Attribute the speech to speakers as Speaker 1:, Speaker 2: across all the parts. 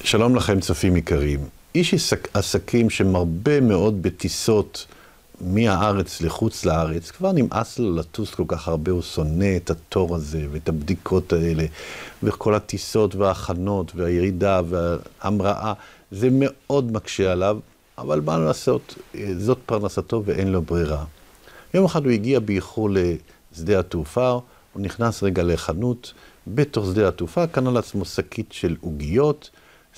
Speaker 1: שלום לכם צופים יקרים. איש עסקים שמרבה מאוד בטיסות מהארץ לחוץ לארץ, כבר נמאס לו לטוס כל כך הרבה, הוא שונא את התור הזה ואת הבדיקות האלה, וכל הטיסות וההכנות והירידה וההמראה, זה מאוד מקשה עליו, אבל מה לעשות, זאת פרנסתו ואין לו ברירה. יום אחד הוא הגיע באיחור לשדה התעופה, הוא נכנס רגע לחנות, בתוך שדה התעופה, קנה לעצמו שקית של עוגיות,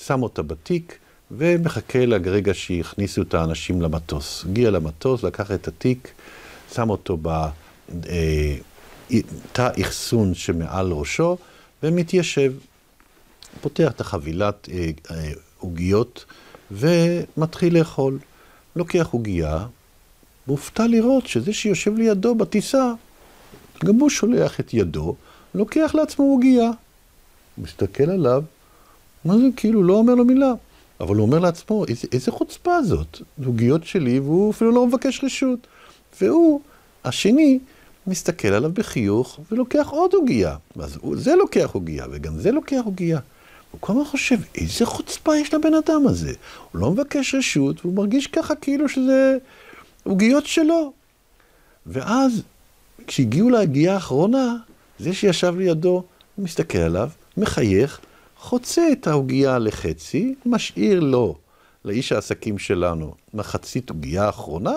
Speaker 1: שם אותה בתיק, ומחכה לרגע שהכניסו את האנשים למטוס. הגיע למטוס, לקח את התיק, שם אותו בתא אחסון שמעל ראשו, ומתיישב. פותח את החבילת עוגיות, ומתחיל לאכול. לוקח עוגייה, מופתע לראות שזה שיושב לידו בטיסה, גם הוא שולח את ידו, לוקח לעצמו עוגייה. מסתכל עליו, מה זה? כאילו לא אומר לו מילה. אבל הוא אומר לעצמו, איזה חוצפה זאת? עוגיות שלי, והוא אפילו לא מבקש רשות. והוא, השני, מסתכל עליו בחיוך, ולוקח עוד עוגייה. אז זה לוקח עוגייה, וגם זה לוקח עוגייה. הוא כל הזמן חושב, איזה חוצפה יש לבן אדם הזה? הוא לא מבקש רשות, והוא מרגיש ככה כאילו שזה עוגיות שלו. ואז, כשהגיעו להגיעה האחרונה, זה שישב לידו, הוא מסתכל עליו, מחייך, חוצה את העוגייה לחצי, משאיר לו, לאיש העסקים שלנו, מחצית עוגייה האחרונה,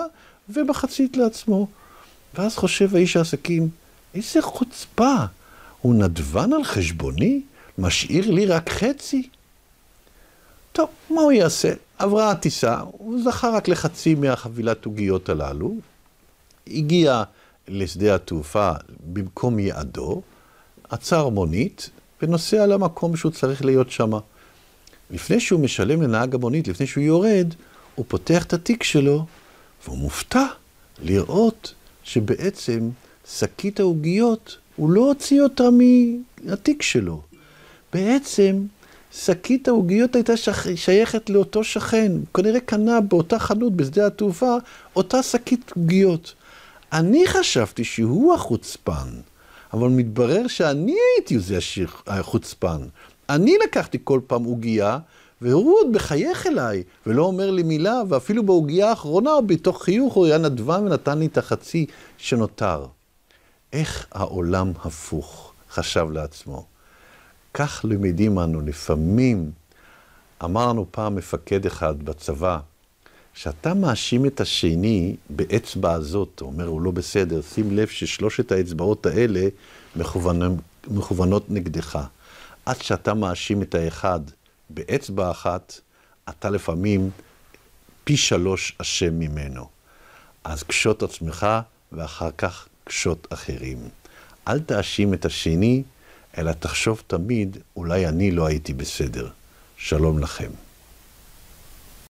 Speaker 1: ומחצית לעצמו. ואז חושב האיש העסקים, איזה חוצפה, הוא נדבן על חשבוני? משאיר לי רק חצי? טוב, מה הוא יעשה? עברה הטיסה, הוא זכה רק לחצי מהחבילת עוגיות הללו, הגיע לשדה התעופה במקום יעדו, עצר מונית, ונוסע למקום שהוא צריך להיות שם. לפני שהוא משלם לנהג המונית, לפני שהוא יורד, הוא פותח את התיק שלו, והוא מופתע לראות שבעצם שקית העוגיות, הוא לא הוציא אותה מהתיק שלו. בעצם שקית העוגיות הייתה שייכת לאותו שכן, הוא כנראה קנה באותה חנות בשדה התעופה, אותה שקית עוגיות. אני חשבתי שהוא החוצפן, אבל מתברר שאני הייתי זה החוצפן. אני לקחתי כל פעם עוגייה, והוא עוד מחייך אליי, ולא אומר לי מילה, ואפילו בעוגייה האחרונה, בתוך חיוך, הוא היה נדבן ונתן לי את החצי שנותר. איך העולם הפוך, חשב לעצמו. כך למדים אנו, לפעמים, אמר לנו פעם מפקד אחד בצבא, שאתה מאשים את השני באצבע הזאת, הוא אומר, הוא לא בסדר, שים לב ששלושת האצבעות האלה מכוונות נגדך. עד שאתה מאשים את האחד באצבע אחת, אתה לפעמים פי 3 אשם ממנו. אז קשות עצמך ואחר כך קשות אחרים. אל תאשים את השני, אלא תחשוב תמיד, אולי אני לא הייתי בסדר. שלום לכם.